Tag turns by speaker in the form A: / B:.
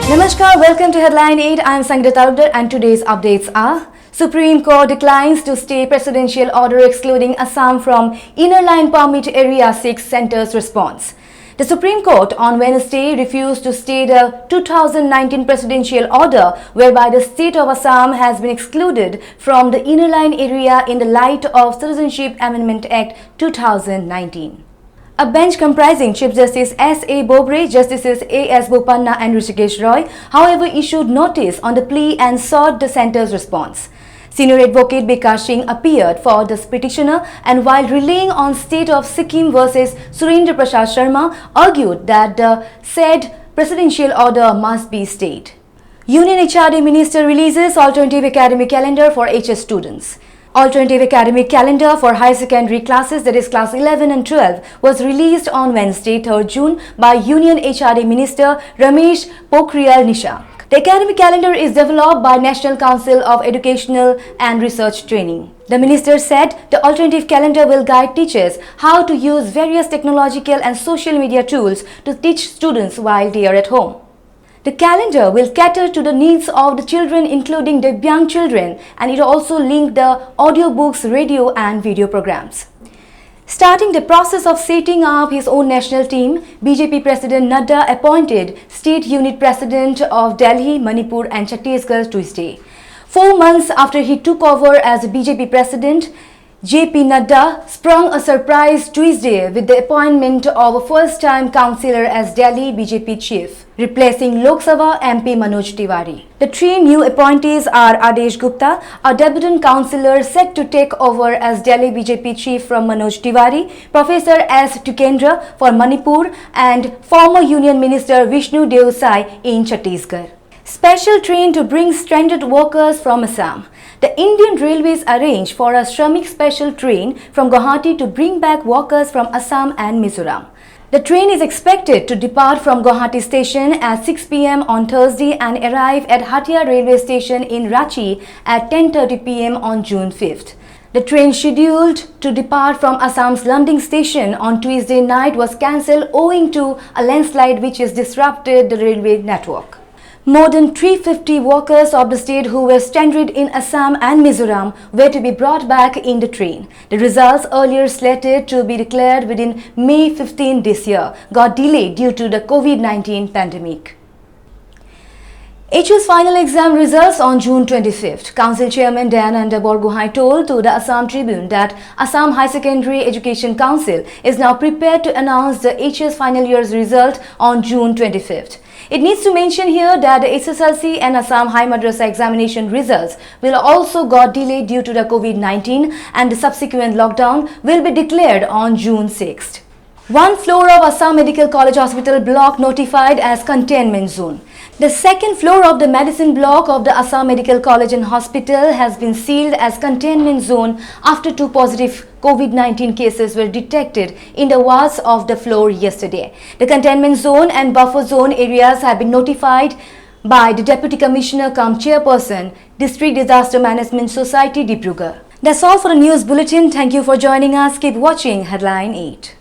A: Namaskar, welcome to Headline 8. I am Sangeeta Talukdar and today's updates are: Supreme Court declines to stay presidential order excluding Assam from Inner Line Permit Area 6 Centre's response. The Supreme Court on Wednesday refused to stay the 2019 presidential order whereby the state of Assam has been excluded from the Inner Line area in the light of Citizenship Amendment Act 2019. A bench comprising Chief Justice S.A. Bobde, Justices A.S. Bopanna and Hrishikesh Roy, however, issued notice on the plea and sought the centre's response. Senior advocate Bikash Singh appeared for the petitioner and while relying on State of Sikkim versus Surendra Prasad Sharma, argued that the said presidential order must be stayed. Union HRD Minister releases alternative academic calendar for HS students. Alternative academic calendar for higher secondary classes, that is class 11 and 12, was released on Wednesday, 3rd June by Union HRD Minister Ramesh Pokhriyal Nishank. The academic calendar is developed by National Council of Educational and Research Training. The minister said the alternative calendar will guide teachers how to use various technological and social media tools to teach students while they are at home. The calendar will cater to the needs of the children, including the young children, and it also linked the audiobooks, radio and video programs. Starting the process of setting up his own national team, BJP President Nadda appointed State Unit President of Delhi, Manipur and Chhattisgarh Tuesday. 4 months after he took over as BJP President, JP Nadda sprung a surprise Tuesday with the appointment of a first-time councillor as Delhi BJP chief, replacing Lok Sabha MP Manoj Tiwari. The three new appointees are Adesh Gupta, a debutant councillor set to take over as Delhi BJP chief from Manoj Tiwari, Professor S. Tukendra for Manipur and former Union Minister Vishnu Devsai in Chhattisgarh. Special train to bring stranded workers from Assam. The Indian Railways arranged for a Shramik special train from Guwahati to bring back workers from Assam and Mizoram. The train is expected to depart from Guwahati station at 6 p.m. on Thursday and arrive at Hatia railway station in Ranchi at 10:30 p.m. on June 5th. The train scheduled to depart from Assam's Landing station on Tuesday night was cancelled owing to a landslide which has disrupted the railway network. More than 350 workers of the state who were stranded in Assam and Mizoram were to be brought back in the train. The results, earlier slated to be declared within May 15 this year, got delayed due to the COVID-19 pandemic. HS final exam results on June 25th. Council Chairman Dayananda Borgohain told to the Assam Tribune that Assam High Secondary Education Council is now prepared to announce the HS final year's result on June 25th. It needs to mention here that the SSLC and Assam High Madrasa examination results will also got delayed due to the COVID-19 and the subsequent lockdown will be declared on June 6th. One floor of Assam Medical College Hospital block notified as containment zone. The second floor of the medicine block of the Assam Medical College and Hospital has been sealed as containment zone after 2 positive COVID-19 cases were detected in the wards of the floor yesterday. The containment zone and buffer zone areas have been notified by the Deputy Commissioner cum Chairperson, District Disaster Management Society, Dibrugarh. That's all for the news bulletin. Thank you for joining us. Keep watching Headline 8.